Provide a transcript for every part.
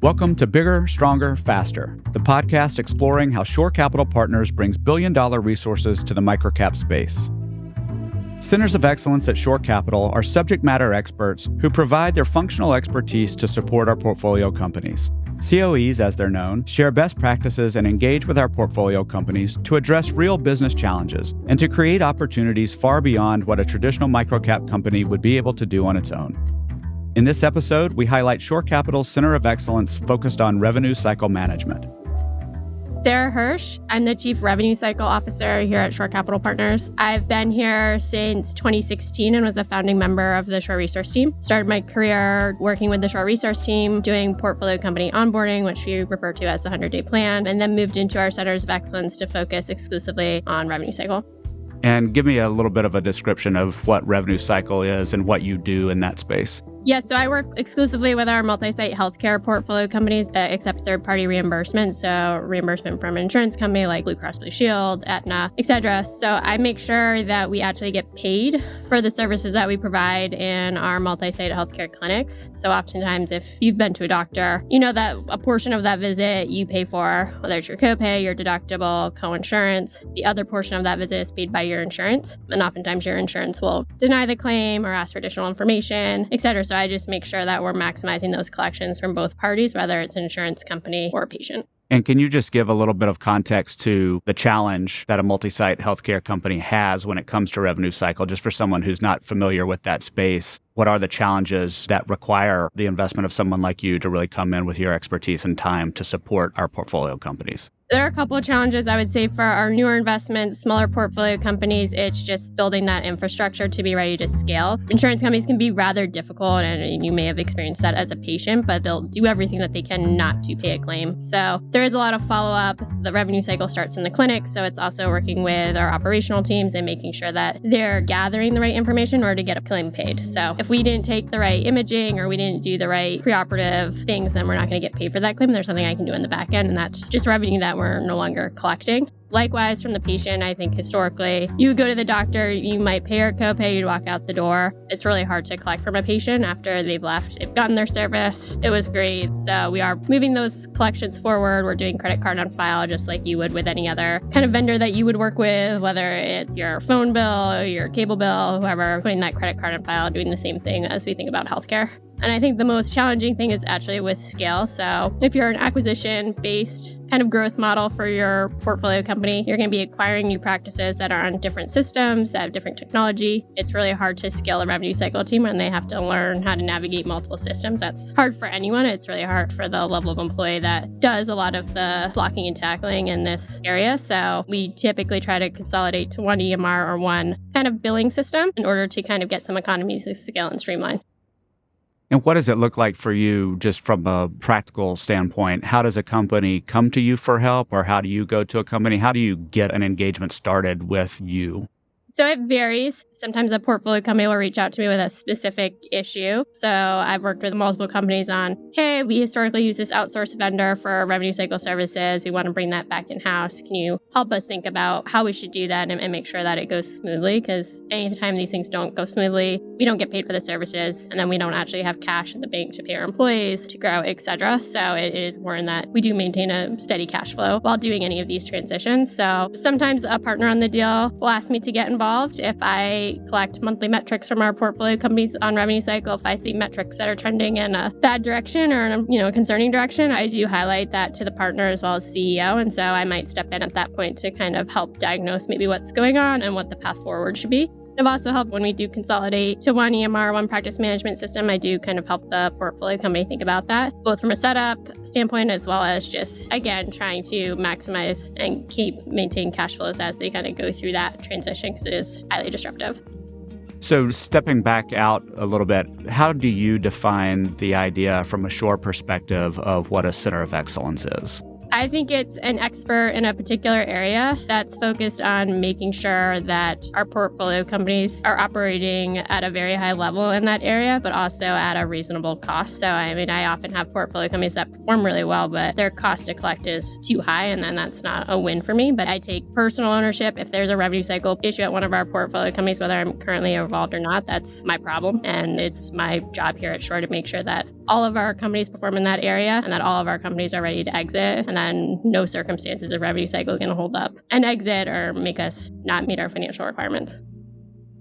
Welcome to Bigger, Stronger, Faster, the podcast exploring how Shore Capital Partners brings billion-dollar resources to the microcap space. Centers of Excellence at Shore Capital are subject matter experts who provide their functional expertise to support our portfolio companies. COEs, as they're known, share best practices and engage with our portfolio companies to address real business challenges and to create opportunities far beyond what a traditional microcap company would be able to do on its own. In this episode, we highlight Shore Capital's Center of Excellence focused on revenue cycle management. Sarah Hirsch. I'm the Chief Revenue Cycle Officer here at Shore Capital Partners. I've been here since 2016 and was a founding member of the Shore Resource Team. Started my career working with the Shore Resource Team, doing portfolio company onboarding, which we refer to as the 100-day plan, and then moved into our Centers of Excellence to focus exclusively on revenue cycle. And give me a little bit of a description of what revenue cycle is and what you do in that space. Yes, so I work exclusively with our multi-site healthcare portfolio companies that accept third-party reimbursement, so reimbursement from an insurance company like Blue Cross Blue Shield, Aetna, etc. So I make sure that we actually get paid for the services that we provide in our multi-site healthcare clinics. So oftentimes if you've been to a doctor, you know that a portion of that visit you pay for, whether it's your copay, your deductible, co-insurance. The other portion of that visit is paid by your insurance, and oftentimes your insurance will deny the claim or ask for additional information, etc. So I just make sure that we're maximizing those collections from both parties, whether it's an insurance company or a patient. And can you just give a little bit of context to the challenge that a multi-site healthcare company has when it comes to revenue cycle, just for someone who's not familiar with that space? What are the challenges that require the investment of someone like you to really come in with your expertise and time to support our portfolio companies? There are a couple of challenges, I would say, for our newer investments, smaller portfolio companies. It's just building that infrastructure to be ready to scale. Insurance companies can be rather difficult, and you may have experienced that as a patient, but they'll do everything that they can not to pay a claim. So there is a lot of follow-up. The revenue cycle starts in the clinic, so it's also working with our operational teams and making sure that they're gathering the right information in order to get a claim paid. So if we didn't take the right imaging or we didn't do the right preoperative things, then we're not going to get paid for that claim. There's something I can do in the back end, and that's just revenue that we're no longer collecting. Likewise, from the patient, I think historically, you would go to the doctor, you might pay your copay, you'd walk out the door. It's really hard to collect from a patient after they've left. They've gotten their service. It was great. So we are moving those collections forward. We're doing credit card on file, just like you would with any other kind of vendor that you would work with, whether it's your phone bill, your cable bill, whoever, putting that credit card on file, doing the same thing as we think about healthcare. And I think the most challenging thing is actually with scale. So if you're an acquisition-based kind of growth model for your portfolio company, you're going to be acquiring new practices that are on different systems, that have different technology. It's really hard to scale a revenue cycle team when they have to learn how to navigate multiple systems. That's hard for anyone. It's really hard for the level of employee that does a lot of the blocking and tackling in this area. So we typically try to consolidate to one EMR or one kind of billing system in order to kind of get some economies of scale and streamline. And what does it look like for you just from a practical standpoint? How does a company come to you for help, or how do you go to a company? How do you get an engagement started with you? So it varies. Sometimes a portfolio company will reach out to me with a specific issue. So I've worked with multiple companies on, hey, we historically use this outsourced vendor for our revenue cycle services. We want to bring that back in-house. Can you help us think about how we should do that and make sure that it goes smoothly? Because anytime these things don't go smoothly, we don't get paid for the services, and then we don't actually have cash in the bank to pay our employees, to grow, etc. So it is important that we do maintain a steady cash flow while doing any of these transitions. So sometimes a partner on the deal will ask me to get involved if I collect monthly metrics from our portfolio companies on revenue cycle. If I see metrics that are trending in a bad direction or in a concerning direction, I do highlight that to the partner as well as CEO. And so I might step in at that point to kind of help diagnose maybe what's going on and what the path forward should be. I've also helped when we do consolidate to one EMR, one practice management system. I do kind of help the portfolio company think about that, both from a setup standpoint as well as just, again, trying to maximize and maintain cash flows as they kind of go through that transition, because it is highly disruptive. So stepping back out a little bit, how do you define the idea from a Shore perspective of what a center of excellence is? I think it's an expert in a particular area that's focused on making sure that our portfolio companies are operating at a very high level in that area, but also at a reasonable cost. So, I often have portfolio companies that perform really well, but their cost to collect is too high, and then that's not a win for me. But I take personal ownership. If there's a revenue cycle issue at one of our portfolio companies, whether I'm currently involved or not, that's my problem. And it's my job here at Shore to make sure that all of our companies perform in that area and that all of our companies are ready to exit. And then no circumstances of revenue cycle can hold up an exit or make us not meet our financial requirements.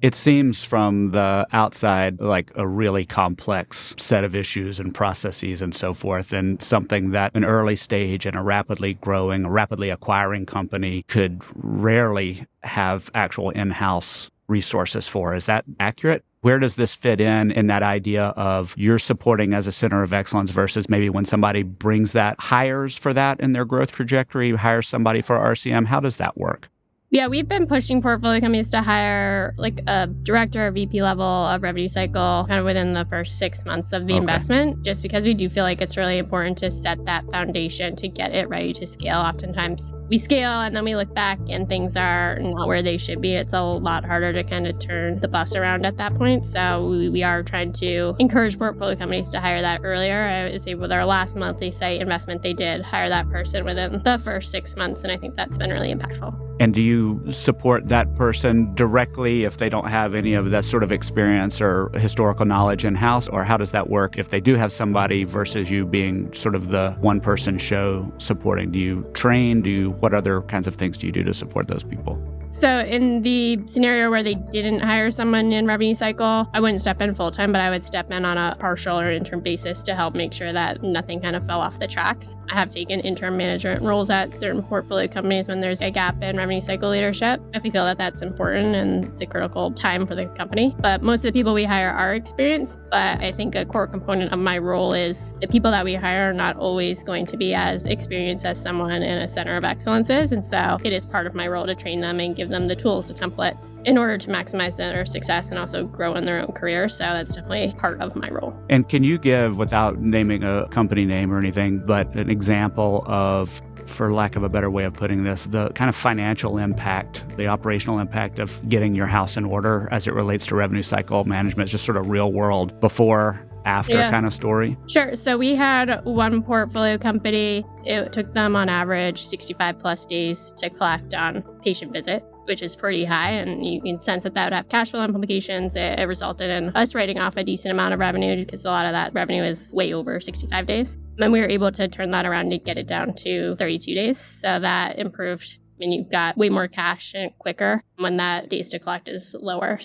It seems from the outside like a really complex set of issues and processes and so forth, and something that an early stage and a rapidly growing, a rapidly acquiring company could rarely have actual in-house resources for. Is that accurate? Where does this fit in that idea of you're supporting as a center of excellence versus maybe when somebody brings that, hires for that in their growth trajectory, hires somebody for RCM? How does that work? Yeah, we've been pushing portfolio companies to hire like a director or VP level of revenue cycle kind of within the first 6 months of the investment, just because we do feel like it's really important to set that foundation to get it ready to scale. Oftentimes we scale and then we look back and things are not where they should be. It's a lot harder to kind of turn the bus around at that point. So we are trying to encourage portfolio companies to hire that earlier. I would say with our last multi-site investment, they did hire that person within the first 6 months. And I think that's been really impactful. And do you support that person directly if they don't have any of that sort of experience or historical knowledge in-house? Or how does that work if they do have somebody versus you being sort of the one-person show supporting? Do you train? What other kinds of things do you do to support those people? So in the scenario where they didn't hire someone in revenue cycle, I wouldn't step in full-time, but I would step in on a partial or interim basis to help make sure that nothing kind of fell off the tracks. I have taken interim management roles at certain portfolio companies when there's a gap in revenue cycle leadership, if we feel that that's important and it's a critical time for the company. But most of the people we hire are experienced, but I think a core component of my role is the people that we hire are not always going to be as experienced as someone in a center of excellence is. And so it is part of my role to train them and give them the tools, the templates, in order to maximize their success and also grow in their own career. So that's definitely part of my role. And can you give, without naming a company name or anything, but an example of, for lack of a better way of putting this, the kind of financial impact, the operational impact of getting your house in order as it relates to revenue cycle management, just sort of real world before, after kind of story? Sure. So we had one portfolio company. It took them on average 65 plus days to collect on patient visit, which is pretty high. And you can sense that would have cash flow implications. It resulted in us writing off a decent amount of revenue because a lot of that revenue is way over 65 days. And we were able to turn that around and get it down to 32 days. So that improved. You've got way more cash and quicker when that days to collect is lower.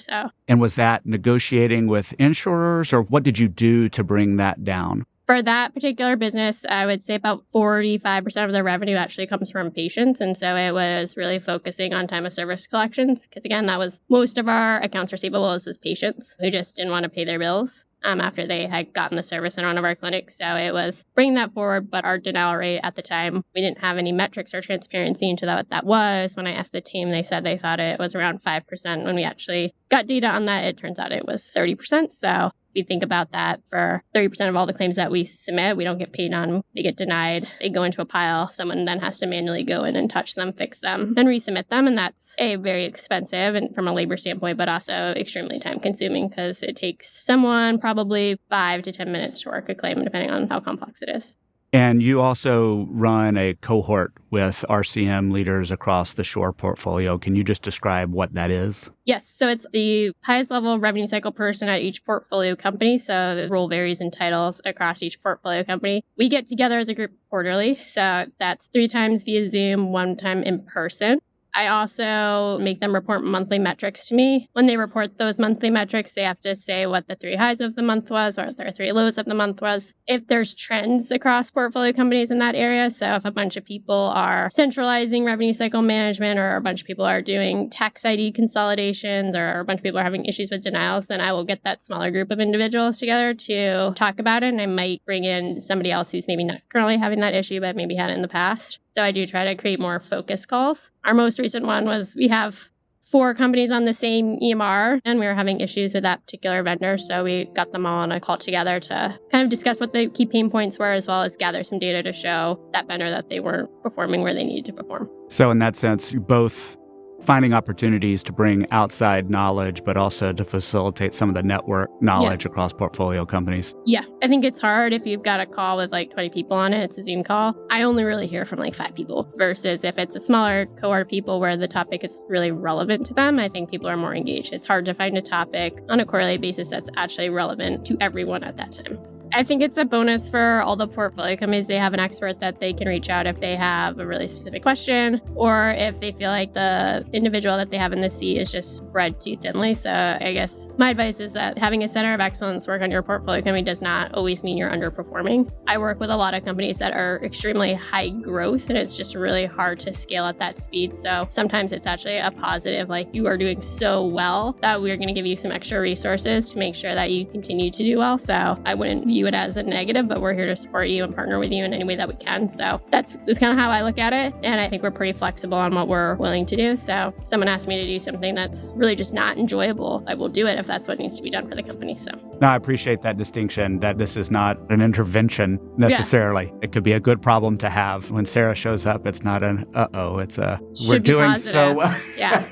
And was that negotiating with insurers, or what did you do to bring that down? For that particular business, I would say about 45% of the revenue actually comes from patients. And so it was really focusing on time of service collections. Because again, that was most of our accounts receivable was with patients who just didn't want to pay their bills after they had gotten the service in one of our clinics. So it was bringing that forward. But our denial rate at the time, we didn't have any metrics or transparency into what that was. When I asked the team, they said they thought it was around 5%. When we actually got data on that, it turns out it was 30%. So we think about that for 30% of all the claims that we submit, we don't get paid on. They get denied. They go into a pile. Someone then has to manually go in and touch them, fix them, and resubmit them. And that's very expensive and from a labor standpoint, but also extremely time consuming because it takes someone probably 5 to 10 minutes to work a claim, depending on how complex it is. And you also run a cohort with RCM leaders across the Shore portfolio. Can you just describe what that is? Yes. So it's the highest level revenue cycle person at each portfolio company. So the role varies in titles across each portfolio company. We get together as a group quarterly. So that's 3 times via Zoom, 1 time in person. I also make them report monthly metrics to me. When they report those monthly metrics, they have to say what the 3 highs of the month was or their 3 lows of the month was. If there's trends across portfolio companies in that area, so if a bunch of people are centralizing revenue cycle management or a bunch of people are doing tax ID consolidations or a bunch of people are having issues with denials, then I will get that smaller group of individuals together to talk about it. And I might bring in somebody else who's maybe not currently having that issue, but maybe had it in the past. So I do try to create more focus calls. Our most recent one was we have 4 companies on the same EMR, and we were having issues with that particular vendor. So we got them all on a call together to kind of discuss what the key pain points were, as well as gather some data to show that vendor that they weren't performing where they needed to perform. So in that sense, you both finding opportunities to bring outside knowledge, but also to facilitate some of the network knowledge across portfolio companies. Yeah, I think it's hard if you've got a call with like 20 people on it. It's a Zoom call. I only really hear from like 5 people versus if it's a smaller cohort of people where the topic is really relevant to them, I think people are more engaged. It's hard to find a topic on a quarterly basis that's actually relevant to everyone at that time. I think it's a bonus for all the portfolio companies. They have an expert that they can reach out if they have a really specific question or if they feel like the individual that they have in the seat is just spread too thinly. So I guess my advice is that having a center of excellence work on your portfolio company does not always mean you're underperforming. I work with a lot of companies that are extremely high growth, and it's just really hard to scale at that speed. So sometimes it's actually a positive, like you are doing so well that we're going to give you some extra resources to make sure that you continue to do well. So I wouldn't view it as a negative, but we're here to support you and partner with you in any way that we can. So that's kind of how I look at it. And I think we're pretty flexible on what we're willing to do. So if someone asks me to do something that's really just not enjoyable, I will do it if that's what needs to be done for the company. So no, I appreciate that distinction that this is not an intervention necessarily. Yeah. It could be a good problem to have. When Sarah shows up, it's not an uh-oh, it's a we're doing positive. So well. Yeah.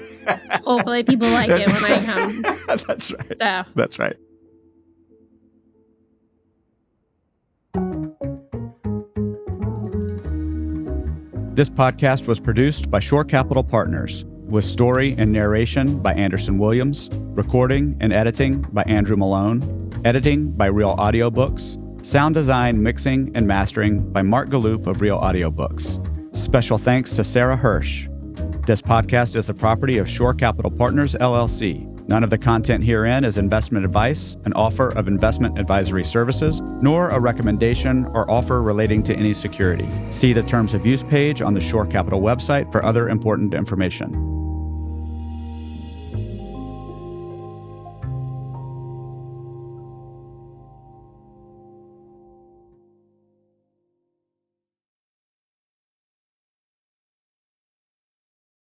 Hopefully people like it when I come. That's right. So that's right. This podcast was produced by Shore Capital Partners, with story and narration by Anderson Williams, recording and editing by Andrew Malone, editing by Real Audiobooks, sound design, mixing, and mastering by Mark Galloop of Real Audiobooks. Special thanks to Sarah Hirsch. This podcast is the property of Shore Capital Partners, LLC. None of the content herein is investment advice, an offer of investment advisory services, nor a recommendation or offer relating to any security. See the Terms of Use page on the Shore Capital website for other important information.